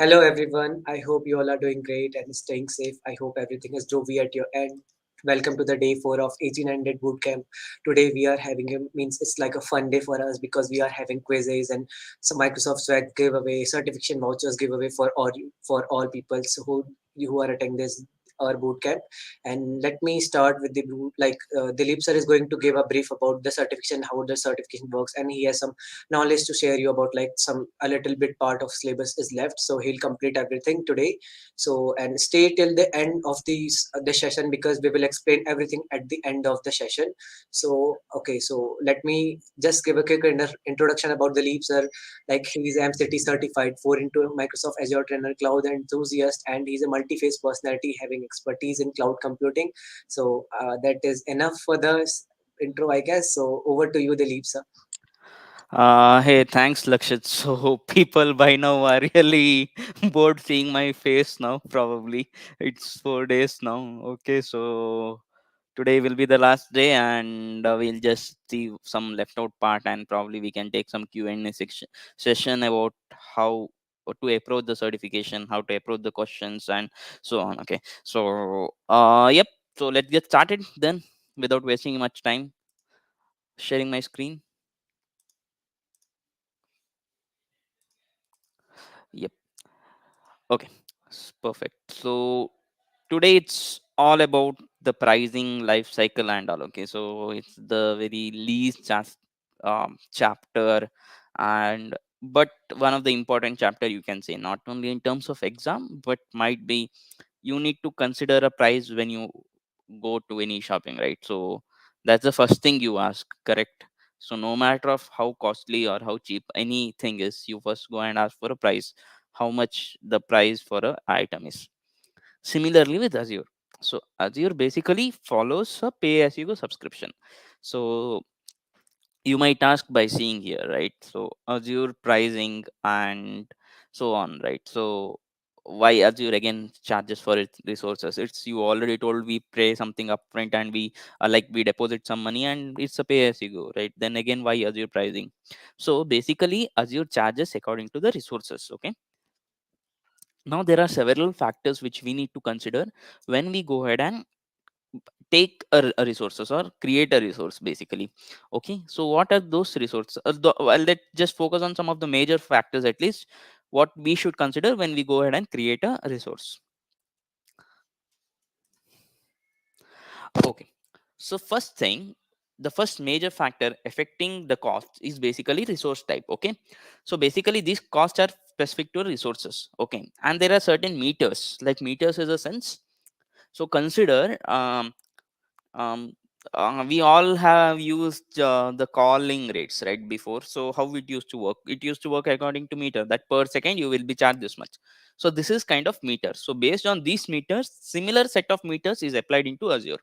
Hello everyone. I hope you all are doing great and staying safe. I hope everything is jovi at your end. Welcome to the day 4 of AZ900 bootcamp. Today we are having a means it's like a fun day for us because we are having quizzes and some Microsoft Swag giveaway, certification vouchers giveaway for all people who are attending this our bootcamp. And let me start with Dilip sir is going to give a brief about the certification, how the certification works, and he has some knowledge to share you about like some a little bit part of syllabus is left, so he'll complete everything today. So and stay till the end of the session because we will explain everything at the end of the session. So okay, so let me just give a quick introduction about the leap sir. Like he's MCT certified 4 into Microsoft Azure trainer, cloud enthusiast, and he's a multi-phase personality having expertise in cloud computing. So that is enough for the intro, I guess. So over to you, the leap sir. Hey, thanks, Lakshit. So, people by now are really bored seeing my face now, probably. It's 4 days now. Okay, so today will be the last day, and we'll just see some left out part, and probably we can take some Q&A session about how to approach the certification, how to approach the questions, and so on. Okay, so, yep. So, let's get started then without wasting much time. Sharing my screen. Yep. Okay, perfect. So today it's all about the pricing life cycle and all. Okay, so it's the very least chapter, and but one of the important chapter, you can say, not only in terms of exam, but might be you need to consider a price when you go to any shopping, right? So that's the first thing you ask, correct? So no matter of how costly or how cheap anything is, you first go and ask for a price, how much the price for a item is. Similarly with Azure, so Azure basically follows a pay as you go subscription. So you might ask by seeing here, right? So Azure pricing and so on, right? So why Azure again charges for its resources? It's, you already told, we pay something upfront and we like we deposit some money and it's a pay as you go, right? Then again, why Azure pricing? So basically Azure charges according to the resources. Okay, now there are several factors which we need to consider when we go ahead and take a resources or create a resource basically. Okay, so what are those resources? Well, let's just focus on some of the major factors, at least what we should consider when we go ahead and create a resource. Okay, so first thing, the first major factor affecting the cost is basically resource type. Okay, so basically these costs are specific to resources. Okay, and there are certain meters, like meters is a sense. So consider um, we all have used the calling rates, right, before. So how it used to work? It used to work according to meter, that per second you will be charged this much. So this is kind of meter. So based on these meters, similar set of meters is applied into Azure.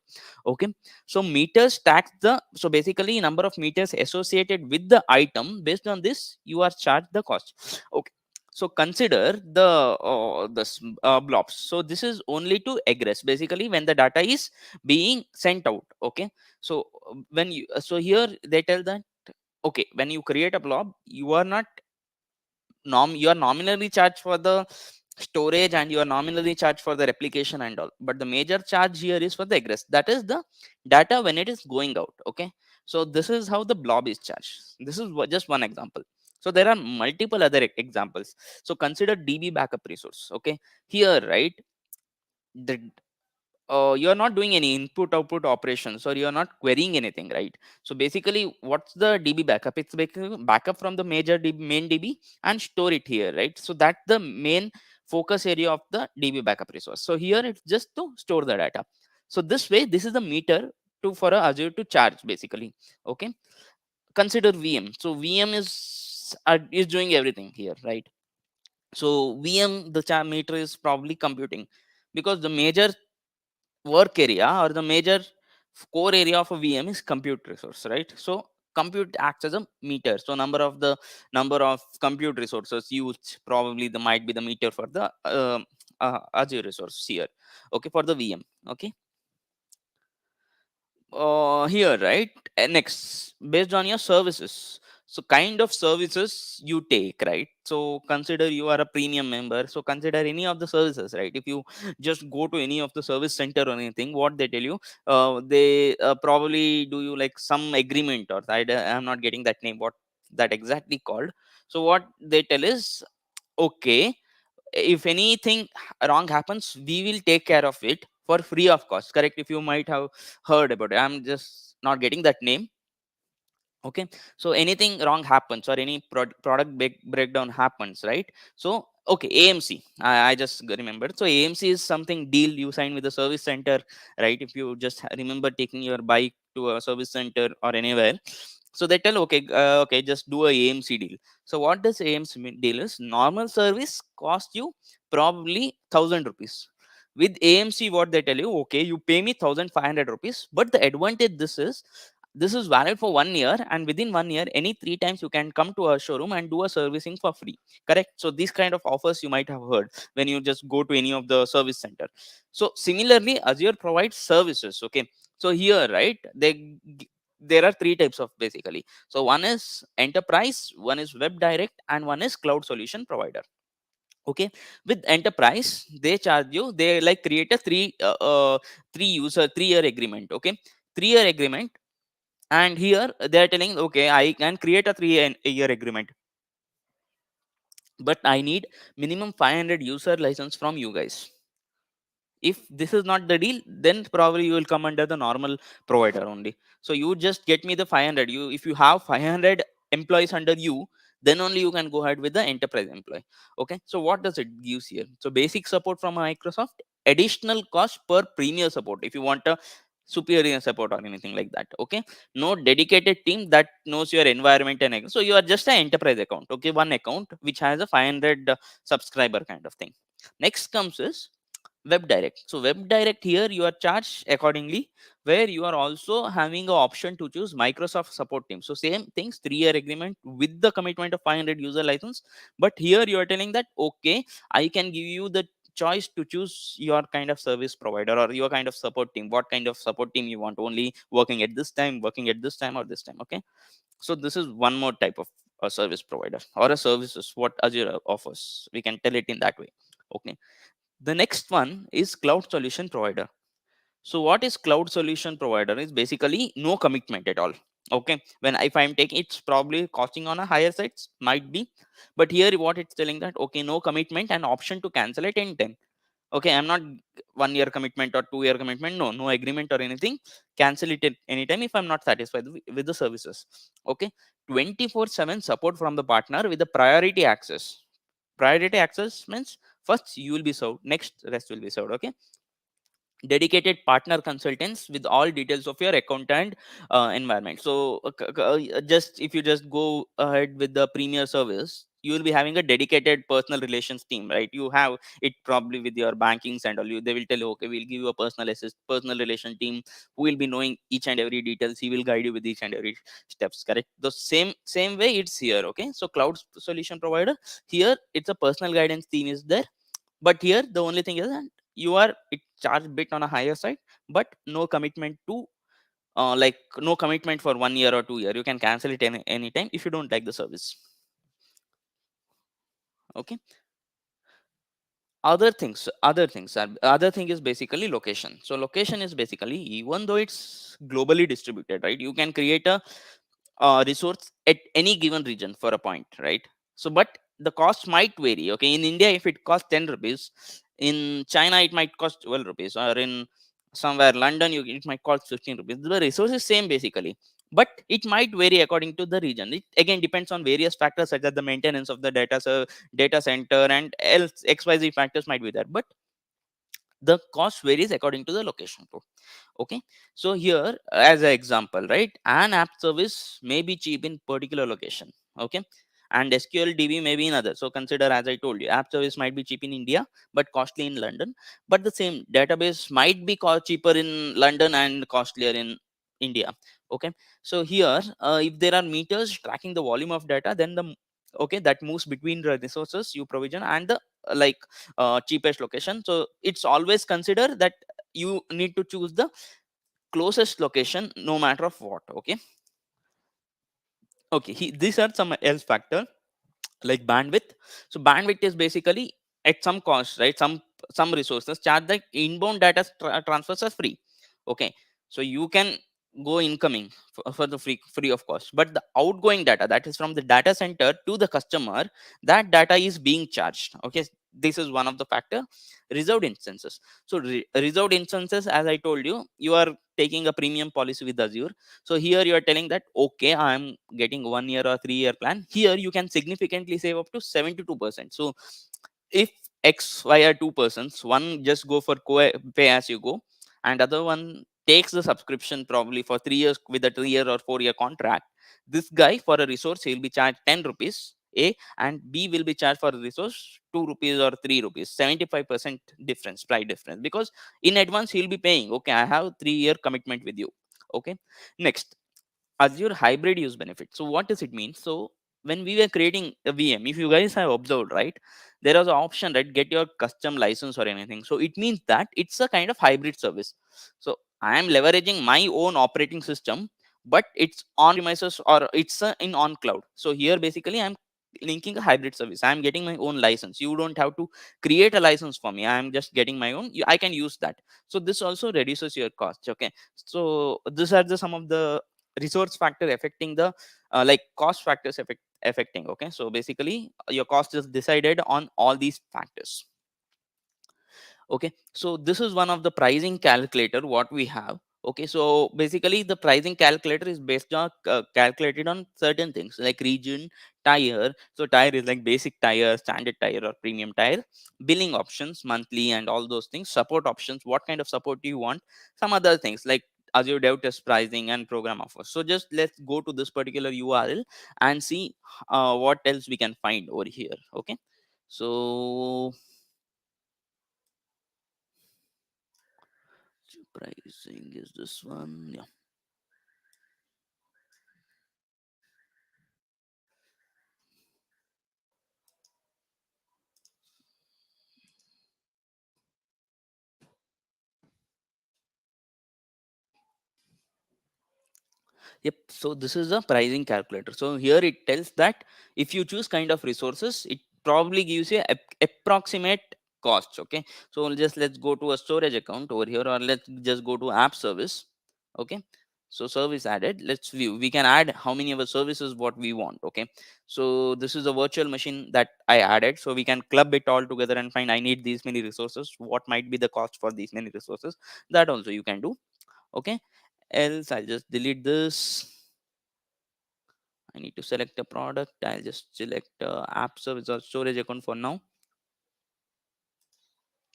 Okay, so meters tax the, so basically number of meters associated with the item, based on this you are charged the cost. Okay, so consider the blobs. So this is only to egress, basically when the data is being sent out. Okay, so when you, so here they tell that, okay, when you create a blob, you are not you are nominally charged for the storage and you are nominally charged for the replication and all, but the major charge here is for the egress, that is the data when it is going out. Okay, so this is how the blob is charged. This is just one example. So there are multiple other examples. So consider DB backup resource. Okay, here, right, the you are not doing any input output operations, or you are not querying anything, right? So basically what's the DB backup? It's basically backup from the major main DB and store it here, right? So that's the main focus area of the DB backup resource. So here it's just to store the data. So this way, this is the meter to for a Azure to charge basically. Okay, consider VM. So VM is doing everything here, right? So VM, the meter is probably computing, because the major work area or the major core area of a VM is compute resource, right? So compute acts as a meter. So number of compute resources used, probably the might be the meter for the Azure resource here. Okay, for the VM. Okay, here, right. Next, based on your services. So kind of services you take, right? So consider you are a premium member, so consider any of the services, right? If you just go to any of the service center or anything, what they tell you, they probably do you like some agreement, or I'm not getting that name, what that exactly called. So what they tell is, okay, if anything wrong happens, we will take care of it for free of cost, correct? If you might have heard about it, I'm just not getting that name. Okay, so anything wrong happens or any product breakdown happens, right? So okay, AMC, I just remembered. So AMC is something deal you sign with the service center, right? If you just remember taking your bike to a service center or anywhere, so they tell, okay, okay, just do a AMC deal. So what does AMC deal is, normal service cost you probably 1,000 rupees. With AMC, what they tell you, okay, you pay me 1,500 rupees, but the advantage this is valid for 1 year, and within 1 year any 3 times you can come to a showroom and do a servicing for free, correct? So these kind of offers you might have heard when you just go to any of the service center. So similarly, Azure provides services. Okay, so here, right, there are three types of basically. So one is enterprise, one is web direct, and one is cloud solution provider. Okay, with enterprise they charge you, they like create a 3 year agreement. Okay, 3 year agreement, and here they are telling, okay, I can create a 3 year agreement, but I need minimum 500 user license from you guys. If this is not the deal, then probably you will come under the normal provider only. So you just get me the 500. You, if you have 500 employees under you, then only you can go ahead with the enterprise employee. Okay, so what does it gives here? So basic support from Microsoft, additional cost per premier support if you want a superior support or anything like that. Okay, no dedicated team that knows your environment and so you are just an enterprise account. Okay, one account which has a 500 subscriber kind of thing. Next comes is web direct. So web direct, here you are charged accordingly, where you are also having an option to choose Microsoft support team. So same things, 3 year agreement with the commitment of 500 user license, but here you are telling that, okay, I can give you the choice to choose your kind of service provider or your kind of support team, what kind of support team you want, only working at this time, working at this time, or this time. Okay, so this is one more type of a service provider or a services what Azure offers, we can tell it in that way. Okay, the next one is cloud solution provider. So what is cloud solution provider is basically no commitment at all. Okay, when if I'm taking, it's probably costing on a higher side, might be, but here what it's telling that, okay, no commitment and option to cancel at any time. Okay, I'm not 1 year commitment or 2 year commitment, no agreement or anything, cancel it at any time if I'm not satisfied with the services. Okay, 24/7 support from the partner with the priority access. Priority access means first you will be served, next rest will be served. Okay, dedicated partner consultants with all details of your account and environment. So just if you just go ahead with the premier service, you will be having a dedicated personal relations team, right? You have it probably with your bankings and all. You, they will tell you, okay, we'll give you a personal relation team who will be knowing each and every details. He will guide you with each and every steps, correct? The same way it's here. Okay, so cloud solution provider, here it's a personal guidance team is there, but here the only thing is that you are it charged bit on a higher side, but no commitment to like no commitment for 1 year or 2 year. You can cancel it any time if you don't like the service. Okay, other thing is basically location. So location is basically, even though it's globally distributed, right, you can create a resource at any given region for a point, right? So but the cost might vary. Okay, in India if it costs 10 rupees, in China it might cost 12 rupees, or in somewhere London it might cost 15 rupees. The resource is same basically, but it might vary according to the region. It again depends on various factors such as the maintenance of the data center and else xyz factors might be there, but the cost varies according to the location too. Okay, so here as an example, right, an app service may be cheap in particular location. Okay, and SQL DB may be in other. So consider, as I told you, app service might be cheap in India but costly in London, but the same database might be cheaper in London and costlier in India. Okay, so here if there are meters tracking the volume of data, then okay, that moves between the resources you provision and the like cheapest location. So it's always consider that you need to choose the closest location no matter of what. Okay, Okay, these are some else factor like bandwidth. So bandwidth is basically at some cost, right? Some resources charge the inbound data transfers are free. Okay, so you can go incoming for the free of cost, but the outgoing data that is from the data center to the customer, that data is being charged. Okay, this is one of the factor. Reserved instances. So reserved instances, as I told you, you are taking a premium policy with Azure. So here you are telling that okay, I am getting 1 year or 3 year plan. Here you can significantly save up to 72%. So if X, Y are two persons, one just go for pay as you go, and other one takes the subscription probably for 3 years with a 3 year or 4 year contract. This guy for a resource he'll be charged 10 rupees A, and B will be charged for a resource 2 rupees or 3 rupees, 75% difference, price difference, because in advance he'll be paying. Okay, I have 3 year commitment with you. Okay, next, Azure hybrid use benefit. So what does it mean? So when we were creating a VM, if you guys have observed, right, there was an option, right, get your custom license or anything. So it means that it's a kind of hybrid service. So I am leveraging my own operating system, but it's on premises or it's in on cloud. So here basically I'm linking a hybrid service. I'm getting my own license. You don't have to create a license for me. I'm just getting my own. I can use that. So this also reduces your cost. Okay, so these are the some of the resource factor affecting the like cost factors affecting. Okay, so basically your cost is decided on all these factors. Okay, so this is one of the pricing calculator what we have. Okay, so basically the pricing calculator is based on calculated on certain things like region, tire. So tire is like basic tire, standard tire or premium tire, billing options monthly and all those things, support options, what kind of support do you want, some other things like Azure Dev Test pricing and program offers. So just let's go to this particular URL and see what else we can find over here. Okay, so pricing is this one. Yeah. Yep. So this is a pricing calculator. So here it tells that if you choose kind of resources, it probably gives you approximate costs. Okay. So just let's go to a storage account over here, or let's just go to app service. Okay. So service added. Let's view. We can add how many of the services what we want. Okay. So this is a virtual machine that I added. So we can club it all together and find I need these many resources. What might be the cost for these many resources? That also you can do. Okay, else I'll just delete this. I need to select a product. I'll just select app service or storage account for now.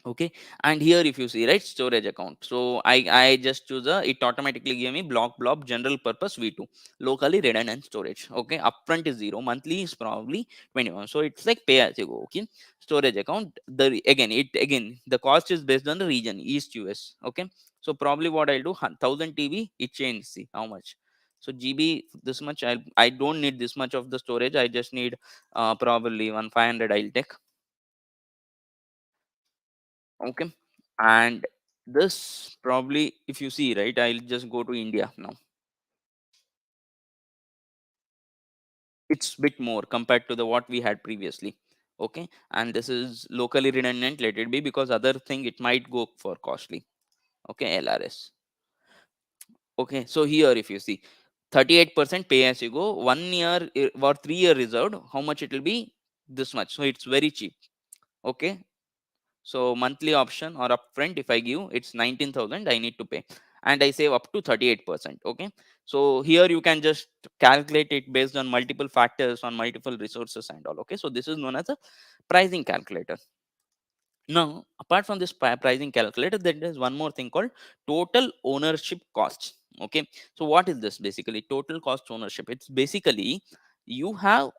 Okay, and here if you see, right, storage account, so I just choose a, it automatically gave me blob general purpose v2 locally redundant storage. Okay, upfront is 0, monthly is probably 21, so it's like pay as you go. Okay, storage account, again the cost is based on the region, east US. Okay, so probably what I'll do, 1000 TB, it changed, see how much. So GB this much, I don't need this much of the storage, I just need probably 1500 I'll take. Okay, and this probably if you see, right, I'll just go to India now. It's bit more compared to the what we had previously. Okay, and this is locally redundant, let it be, because other thing it might go for costly. Okay, LRS. Okay, so here if you see 38% pay as you go, 1 year or 3 year reserved, how much it will be, this much, so it's very cheap. Okay, so monthly option or upfront if I give, it's 19,000 I need to pay, and I save up to 38%. Okay, so here you can just calculate it based on multiple factors, on multiple resources and all. Okay, so this is known as a pricing calculator. Now, apart from this pricing calculator, there is one more thing called total ownership cost. Okay, so what is this basically? Total cost ownership. It's basically you have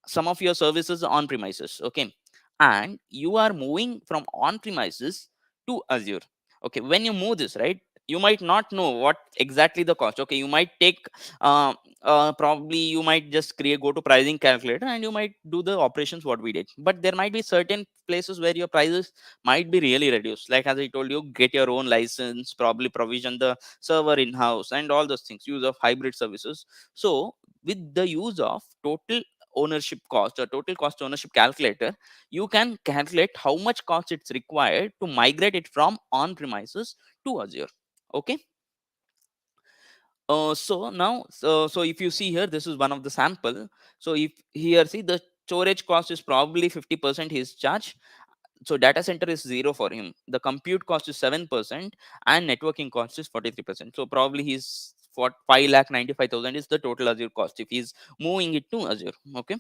some of your services on premises. Okay, and you are moving from on premises to Azure. Okay, when you move this, right, you might not know what exactly the cost. Okay, you might take probably you might just create, go to pricing calculator and you might do the operations what we did, but there might be certain places where your prices might be really reduced, like as I told you, get your own license, probably provision the server in house and all those things, use of hybrid services. So with the use of total ownership cost or total cost ownership calculator, you can calculate how much cost it's required to migrate it from on premises to Azure. Okay. So if you see here, this is one of the sample. So if here, see, the storage cost is probably 50% his charge. So data center is zero for him, the compute cost is 7%, and networking cost is 43%. So probably he's for 5,95,000 is the total Azure cost if he's moving it to Azure. Okay.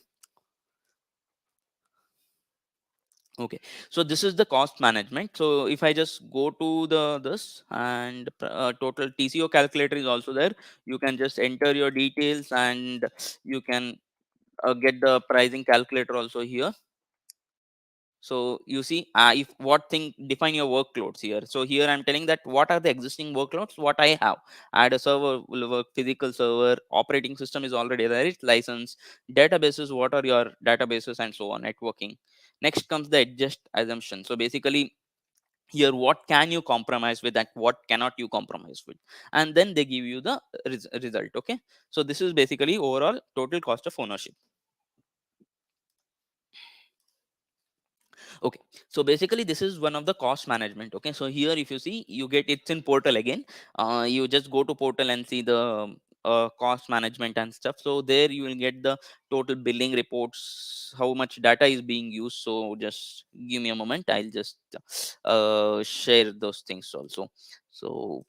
Okay, so this is the cost management. So if I just go to the this, and total TCO calculator is also there. You can just enter your details, and you can get the pricing calculator also here. So you see, if what thing define your workloads here. So here I'm telling that what are the existing workloads what I have. Add a server will work, physical server, operating system is already there, it's license, databases, what are your databases, and so on, networking. Next comes the adjust assumption. So basically here, what can you compromise with and what cannot you compromise with, and then they give you the result. Okay, so this is basically overall total cost of ownership. Okay, so basically this is one of the cost management. Okay, so here if you see, you get it's in portal again. You just go to portal and see the cost management and stuff. So there you will get the total billing reports, how much data is being used. So just give me a moment, I'll just share those things also. So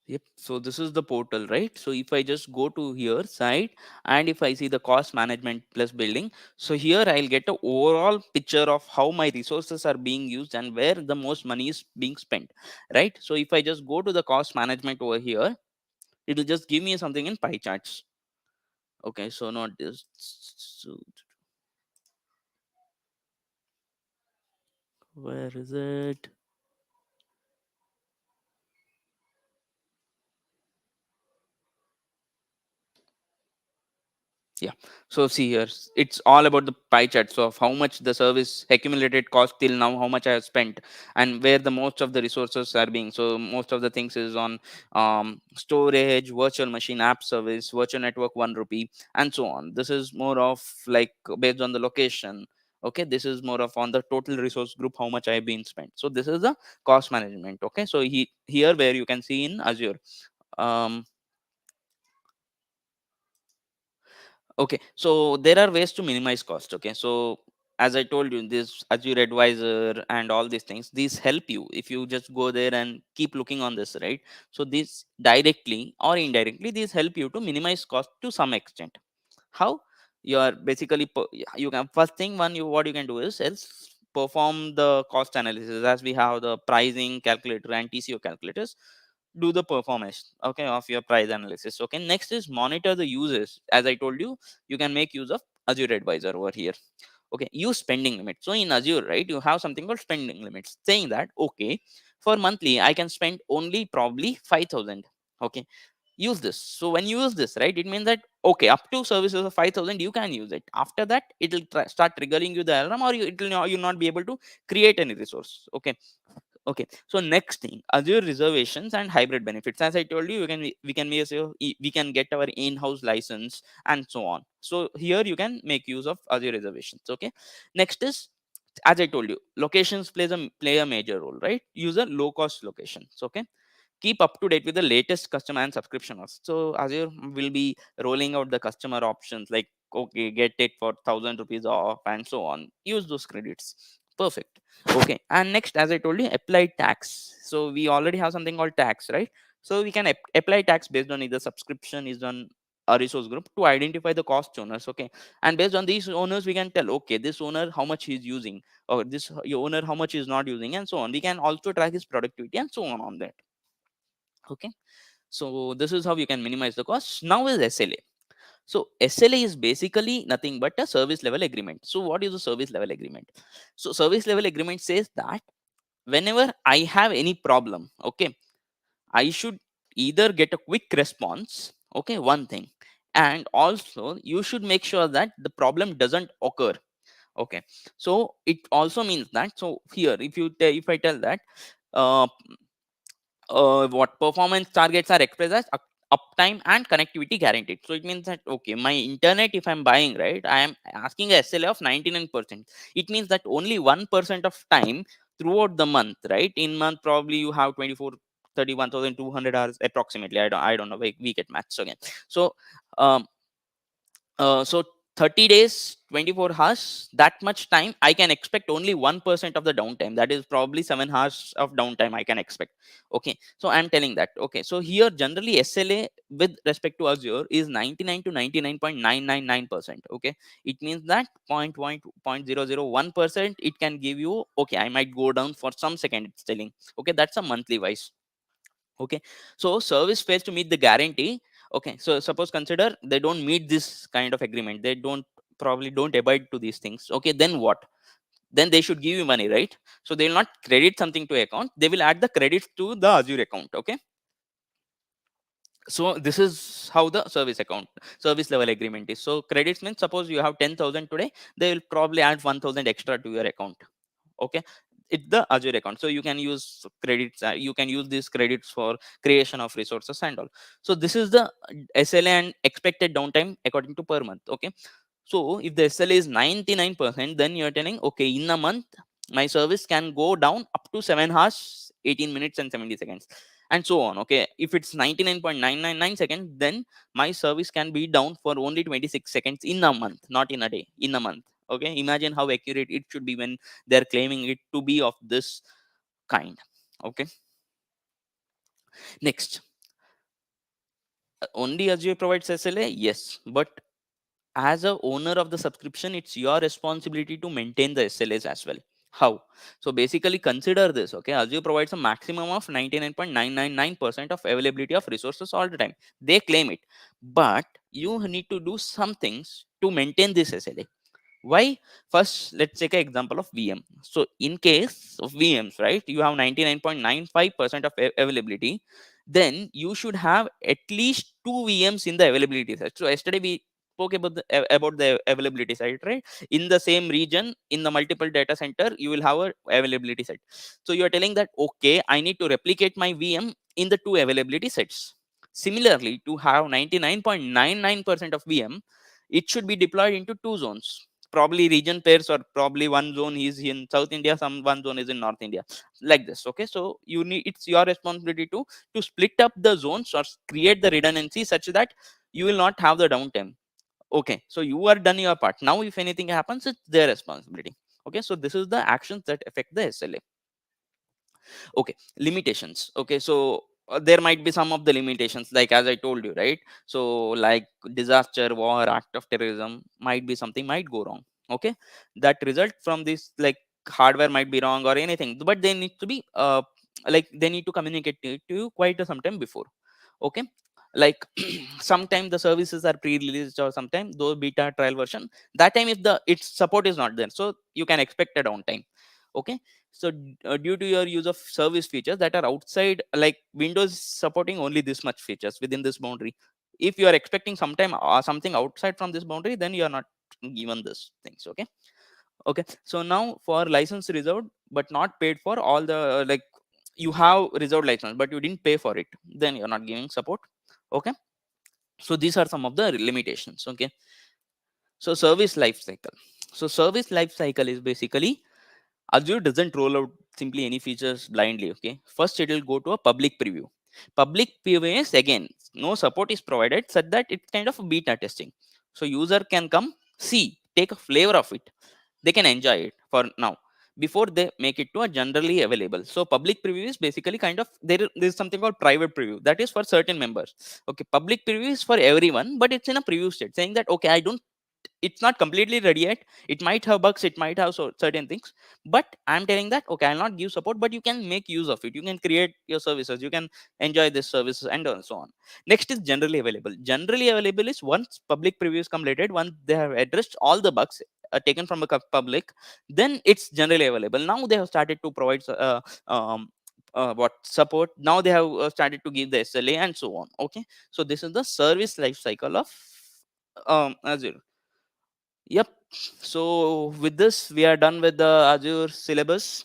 yep. So this is the portal, right? So if I just go to here side, and if I see the cost management plus building, so here I'll get a overall picture of how my resources are being used and where the most money is being spent, right? So if I just go to the cost management over here, it'll just give me something in pie charts. Okay, so not this. So where is it? Yeah. So see here, it's all about the pie chart. So of how much the service accumulated cost till now, how much I have spent, and where the most of the resources are being. So most of the things is on storage, virtual machine, app service, virtual network, 1 rupee, and so on. This is more of like based on the location. Okay, this is more of on the total resource group, how much I have been spent. So this is the cost management. Okay, so here where you can see in Azure. Um, Okay, so there are ways to minimize cost. Okay, so as I told you, this Azure Advisor and all these things, these help you if you just go there and keep looking on this, right? So these directly or indirectly, these help you to minimize cost to some extent. How? You are basically you can first thing one you what you can do is perform the cost analysis, as we have the pricing calculator and TCO calculators. Do the performance, okay, of your price analysis. Okay, next is monitor the users. As I told you, you can make use of Azure Advisor over here. Okay, use spending limit. So in Azure, right, you have something called spending limits, saying that okay, for monthly I can spend only probably 5,000. Okay, use this. So when you use this, right, it means that okay, up to services of 5,000 you can use it. After that it will start triggering you the alarm, or it will not, you'll not be able to create any resource. Okay. Okay, so next thing, Azure reservations and hybrid benefits. As I told you, we can get our in-house license and so on. So here you can make use of Azure reservations. Okay, next is, as I told you, locations play a major role, right? Use a low cost locations. Okay, keep up to date with the latest customer and subscription offers. So Azure will be rolling out the customer options like okay, get it for 1,000 rupees off and so on. Use those credits. Perfect. Okay, and next, as I told you, apply tax. So we already have something called tax, right? So we can apply tax based on either subscription is on a resource group to identify the cost owners. Okay, and based on these owners we can tell, okay, this owner how much he's using, or this owner how much is not using, and so on. We can also track his productivity and so on that. Okay, so this is how you can minimize the cost. Now is SLA. So SLA is basically nothing but a service level agreement. So what is a service level agreement? So service level agreement says that whenever I have any problem, okay, I should either get a quick response, okay, one thing, and also you should make sure that the problem doesn't occur. Okay, so it also means that, so here if you if I tell that uh, what performance targets are expressed as uptime and connectivity guaranteed. So it means that, okay, my internet, if I'm buying, right, I am asking a SLA of 99%. It means that only 1% of time throughout the month, right, in month probably you have 24 31,200 hours approximately. I don't know, we get maths again. So um, so 30 days, 24 hours, that much time I can expect only 1% of the downtime. That is probably 7 hours of downtime I can expect. Okay, so I'm telling that. Okay, so here generally SLA with respect to Azure is 99 to 99.999%. Okay, it means that 0.0001% it can give you, okay, I might go down for some second, it's telling. Okay, that's a monthly wise. Okay, so service fails to meet the guarantee. Okay, so suppose consider they don't meet this kind of agreement, they probably don't abide to these things. Okay, then what? Then they should give you money, right? So they will not credit something to account, they will add the credits to the Azure account. Okay, so this is how the service level agreement is. So credits means, suppose you have 10,000 today, they will probably add 1,000 extra to your account. Okay, it's the Azure account, so you can use credits, you can use these credits for creation of resources and all. So this is the SLA and expected downtime according to per month. Okay, so if the SLA is 99%, then you're telling, okay, in a month my service can go down up to 7 hours 18 minutes and 70 seconds, and so on. Okay, if it's 99.999 seconds, then my service can be down for only 26 seconds in a month, not in a day, in a month. Okay, imagine how accurate it should be when they're claiming it to be of this kind. Okay, next, only Azure provides SLA, yes, but as a owner of the subscription, it's your responsibility to maintain the SLAs as well. How? So basically consider this. Okay, Azure provides a maximum of 99.999% of availability of resources all the time. They claim it, but you need to do some things to maintain this SLA. Why? First, let's take an example of VM. So in case of VMs, right, you have 99.95% of availability, then you should have at least two VMs in the availability set. So yesterday we spoke about the availability side, right? In the same region, in the multiple data center, you will have a availability set. So you are telling that, okay, I need to replicate my VM in the two availability sets. Similarly, to have 99.99% of VM, it should be deployed into two zones, probably region pairs, or probably one zone is in South India, some one zone is in North India, like this. Okay, so you need, it's your responsibility to split up the zones or create the redundancy such that you will not have the downtime. Okay, so you are done your part. Now if anything happens, it's their responsibility. Okay, so this is the actions that affect the SLA. Okay, limitations. Okay, so there might be some of the limitations, like as I told you, right? So like disaster, war, act of terrorism, might be something might go wrong. Okay, that result from this, like hardware might be wrong or anything, but they need to be like they need to communicate to you quite some time before. Okay, like sometime the services are pre-released, or sometime those beta trial version, that time if the its support is not there, so you can expect a downtime. Okay, so due to your use of service features that are outside, like Windows is supporting only this much features within this boundary. If you are expecting sometime something outside from this boundary, then you are not given this things. Okay, okay, so now for license reserved but not paid for, all the like you have reserved license but you didn't pay for it, then you're not giving support. Okay, so these are some of the limitations. Okay, so service life cycle. So service life cycle is basically, Azure doesn't roll out simply any features blindly. Okay, first it will go to a public preview. Public preview is, again, no support is provided, such that it's kind of a beta testing. So user can come, see, take a flavor of it, they can enjoy it for now. before they make it to a generally available. So public preview is basically kind of there's something called private preview that is for certain members. Okay, public preview is for everyone, but it's in a preview state, saying that okay, I don't, it's not completely ready yet, it might have bugs, it might have certain things, but I'm telling that okay, I'll not give support, but you can make use of it, you can create your services, you can enjoy this services, and so on. Next is generally available. Generally available is once public previews completed, once they have addressed all the bugs taken from the public, then it's generally available. Now they have started to provide um, what support, now they have started to give the SLA and so on. Okay, so this is the service life cycle of Azure. Yep. So with this, we are done with the Azure syllabus.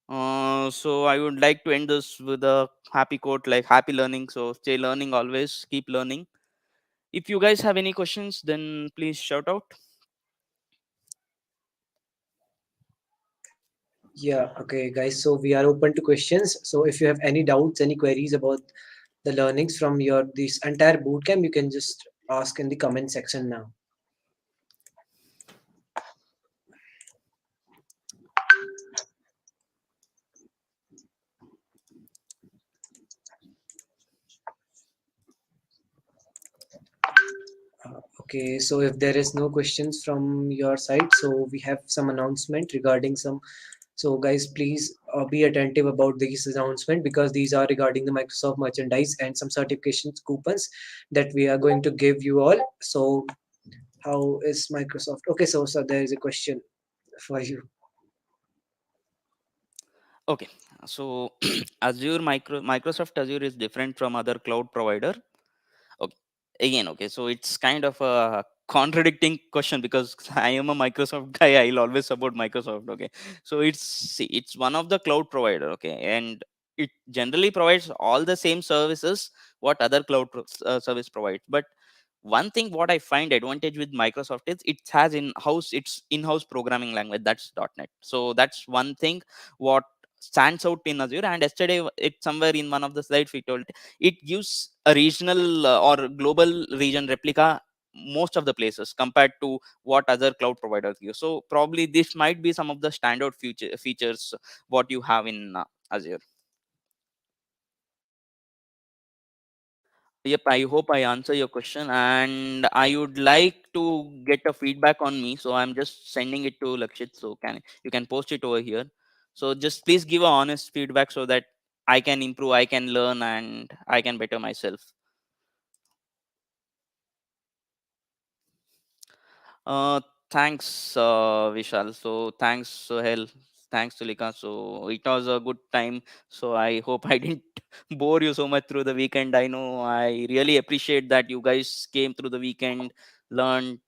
So I would like to end this with a happy quote like happy learning. So stay learning always, keep learning. If you guys have any questions, then please shout out. Yeah, okay, guys. So we are open to questions. So if you have any doubts, any queries about the learnings from your this entire bootcamp, you can just ask in the comment section now. Okay, so if there is no questions from your side, so we have some announcement regarding some. So guys, please be attentive about these announcement because these are regarding the Microsoft merchandise and some certification coupons that we are going to give you all. So how is Microsoft? Okay, so there is a question for you. Okay. So Microsoft Azure is different from other cloud provider. Okay. Again, okay. So it's kind of a contradicting question because I am a Microsoft guy. I'll always support Microsoft. Okay. So it's one of the cloud provider. Okay, and it generally provides all the same services what other service provides. But one thing what I find advantage with Microsoft is it has in-house programming language, that's .NET. So that's one thing what stands out in Azure. And yesterday it somewhere in one of the slides we told it gives a regional or global region replica most of the places compared to what other cloud providers give. So probably this might be some of the standout features what you have in Azure. Yep, I hope I answer your question, and I would like to get a feedback on me. So I'm just sending it to Lakshit. So can you can post it over here. So just please give a honest feedback so that I can improve, I can learn, and I can better myself. Uh, Thanks, Vishal. So thanks, Sohel. Thanks, Tulika. So it was a good time. So I hope I didn't bore you so much through the weekend. I know I really appreciate that you guys came through the weekend, learned.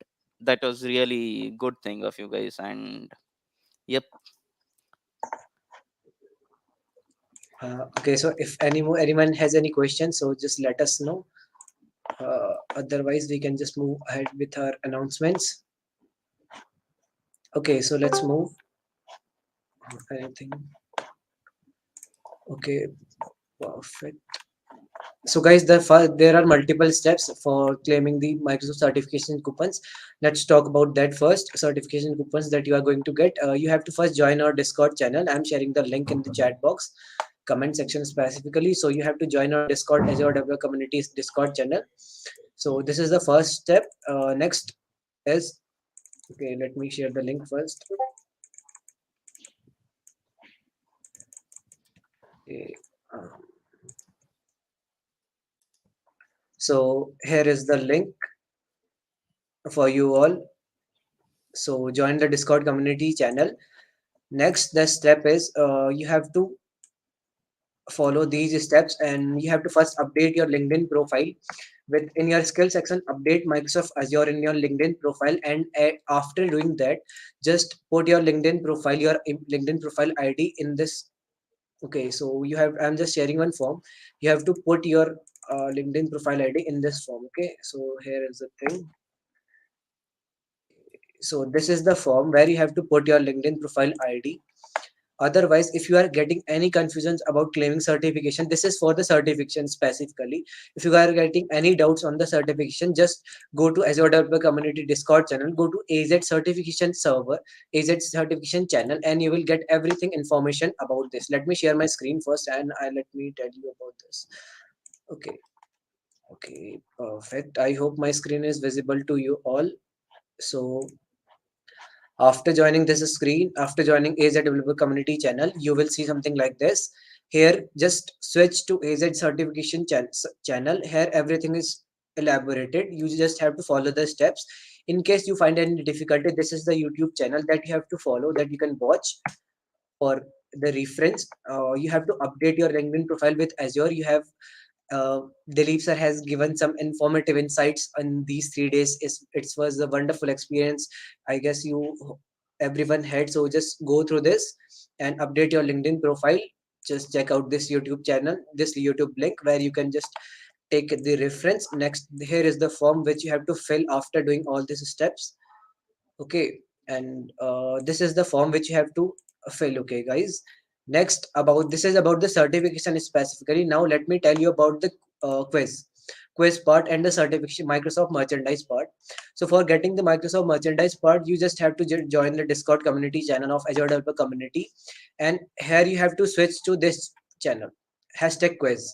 That was really good thing of you guys. And yep. Okay, so if anyone has any questions, so just let us know. Otherwise, we can just move ahead with our announcements. Okay, so let's move. Anything? Okay, perfect. So guys, there are multiple steps for claiming the Microsoft certification coupons. Let's talk about that first. Certification coupons that you are going to get. You have to first join our Discord channel. I'm sharing the link in the chat box, comment section specifically. So you have to join our Discord Azure Developer Community's Discord channel. So this is the first step. Next is, okay, let me share the link first. Okay. um, So here is the link for you all. So join the Discord community channel. Next, the step is you have to follow these steps and you have to first update your LinkedIn profile. In your skill section, update Microsoft Azure in your LinkedIn profile, and after doing that, just put your LinkedIn profile, your LinkedIn profile ID in this. Okay, so I'm just sharing one form. You have to put your LinkedIn profile ID in this form. Okay, so here is the thing. So this is the form where you have to put your LinkedIn profile ID. Otherwise, if you are getting any confusions about claiming certification, this is for the certification specifically. If you are getting any doubts on the certification, just go to Azure Developer Community Discord channel, go to AZ certification server, AZ certification channel, and you will get everything information about this. Let me share my screen first, and let me tell you about this. Okay, okay, perfect. I hope my screen is visible to you all. So after joining this screen, after joining AZ Developer Community channel, you will see something like this. Here, just switch to AZ certification channel. Here, everything is elaborated. You just have to follow the steps. In case you find any difficulty, this is the YouTube channel that you have to follow, that you can watch for the reference. You have to update your LinkedIn profile with Azure. You have uh, Dilip sir has given some informative insights on these 3 days. It was a wonderful experience. I guess you everyone had. So just go through this and update your LinkedIn profile. Just check out this YouTube channel, this YouTube link where you can just take the reference. Next, here is the form which you have to fill after doing all these steps. Okay, and this is the form which you have to fill. Okay, guys. Next, about this is about the certification specifically. Now let me tell you about the quiz part and the certification Microsoft merchandise part. So for getting the Microsoft merchandise part, you just have to join the Discord community channel of Azure Developer Community, and here you have to switch to this channel, hashtag quiz.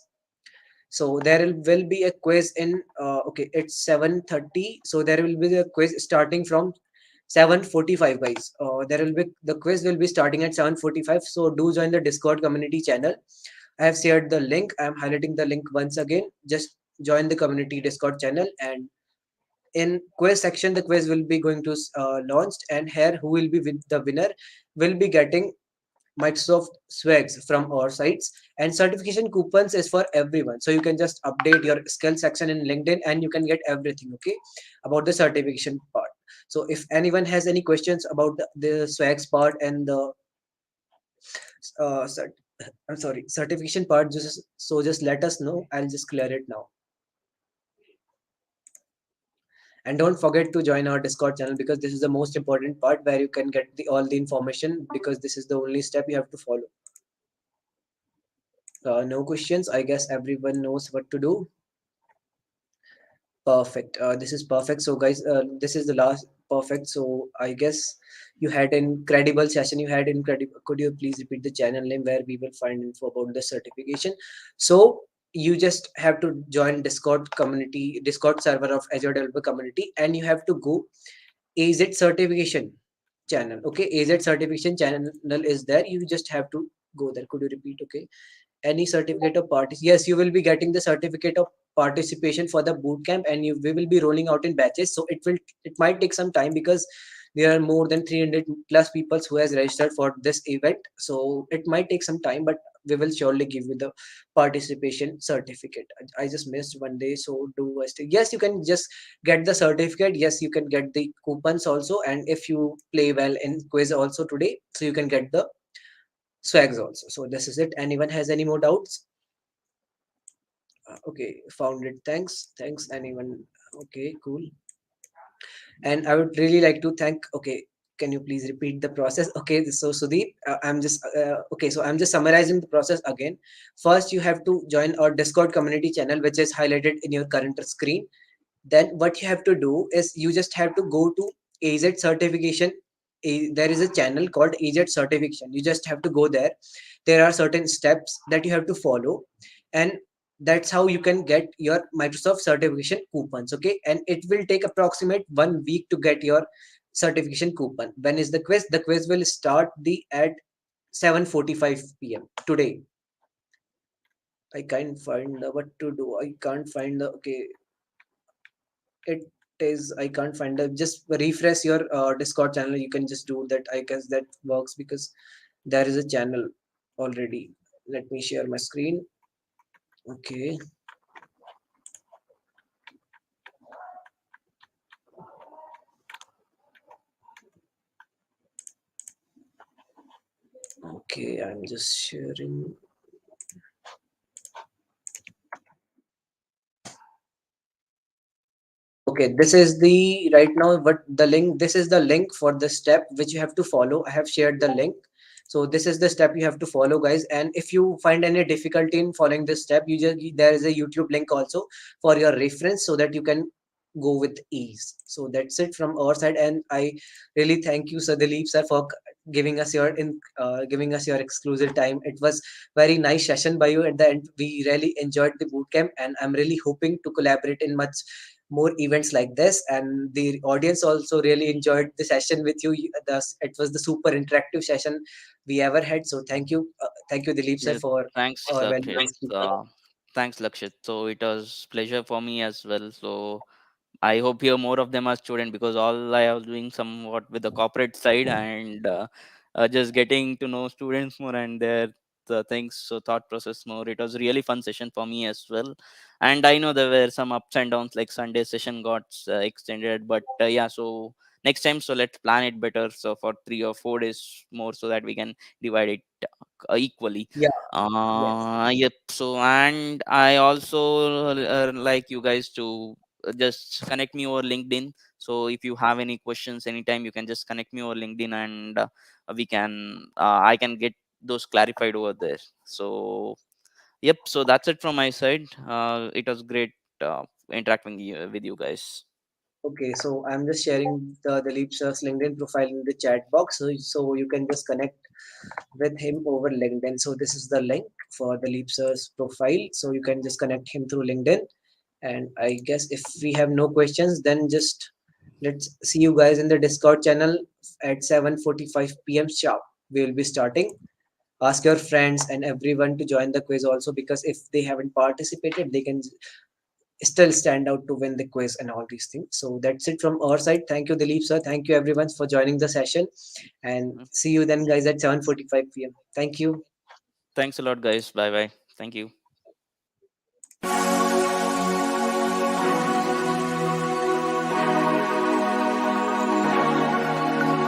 So there will be a quiz in okay, it's 7:30, so there will be a quiz starting from 7:45, guys. There will be the quiz will be starting at 7:45, so do join the Discord community channel. I have shared the link. I am highlighting the link once again. Just join the community Discord channel, and in quiz section the quiz will be going to launched, and here who will be with the winner will be getting Microsoft swags from our sites, and certification coupons is for everyone. So you can just update your skill section in LinkedIn and you can get everything, okay, about the certification part. So if anyone has any questions about the swags part and the uh, cert- I'm sorry, certification part, just let us know. I'll just clear it now. And don't forget to join our Discord channel, because this is the most important part where you can get all the information, because this is the only step you have to follow. No questions. I guess everyone knows what to do. Perfect. This is perfect. So, guys, this is the last perfect. So, I guess you had an incredible session. You had incredible. Could you please repeat the channel name where we will find info about the certification? So, you just have to join Discord community, Discord server of Azure Developer Community, and you have to go AZ certification channel. Okay, AZ certification channel is there. You just have to go there. Could you repeat? Okay, any certificate of participation. Yes, you will be getting the certificate of participation for the boot camp, and we will be rolling out in batches. So it might take some time, because there are more than 300 plus people who has registered for this event. So it might take some time, but we will surely give you the participation certificate. I just missed one day, so do I still? Yes, you can just get the certificate. Yes, you can get the coupons also, and if you play well in quiz also today, so you can get the swags also. So this is it. Anyone has any more doubts? Okay, found it. Thanks. Anyone? Okay, cool. And I would really like to thank. Okay, can you please repeat the process? Okay, so Sudeep, I'm just okay. So I'm just summarizing the process again. First, you have to join our Discord community channel, which is highlighted in your current screen. Then what you have to do is you just have to go to AZ certification. There is a channel called AZ certification. You just have to go there. There are certain steps that you have to follow, and that's how you can get your Microsoft certification coupons. Okay, and it will take approximate 1 week to get your certification coupon. When is the quiz? The quiz will start the at 7:45 p.m. today. I can't find what to do. I can't find the okay. It is I can't find the just refresh your Discord channel. You can just do that. I guess that works, because there is a channel already. Let me share my screen. Okay. Okay, I'm just sharing. Okay, this is the right now what the link. This is the link for the step which you have to follow. I have shared the link. So this is the step you have to follow, guys. And if you find any difficulty in following this step, you just, there is a YouTube link also for your reference, so that you can go with ease. So that's it from our side, and I really thank you, Sir Dilip sir, for giving us your giving us your exclusive time. It was very nice session by you at the end. We really enjoyed the bootcamp, and I'm really hoping to collaborate in much more events like this. And the audience also really enjoyed the session with you. It was the super interactive session we ever had. So thank you, Dilip sir, Yeah, for thanks, our Lakshit. valuable speaker. Thanks, Lakshit. So it was pleasure for me as well. So I hope here more of them are student, because all I was doing somewhat with the corporate side, and just getting to know students more and their the things, so thought process more. It was really fun session for me as well, and I know there were some ups and downs, like Sunday session got extended, but yeah. So next time, so let's plan it better. So for 3 or 4 days more, so that we can divide it equally. Yeah. Yes. Yep. So, and I also like you guys to just connect me over LinkedIn. So if you have any questions anytime, you can just connect me over LinkedIn, and we can I can get those clarified over there. So yep. So that's it from my side. It was great interacting with you guys. Okay, so I'm just sharing the Leap sir's LinkedIn profile in the chat box, so you can just connect with him over LinkedIn. So this is the link for the Leap sir's profile, so you can just connect him through LinkedIn. And I guess if we have no questions, then just let's see you guys in the Discord channel at 7:45 p.m. sharp. We will be starting. Ask your friends and everyone to join the quiz also, because if they haven't participated, they can still stand out to win the quiz and all these things. So that's it from our side. Thank you, Dilip sir. Thank you everyone for joining the session. And Mm. see you then guys at 7:45 p.m. Thank you. Thanks a lot, guys. Bye bye. Thank you.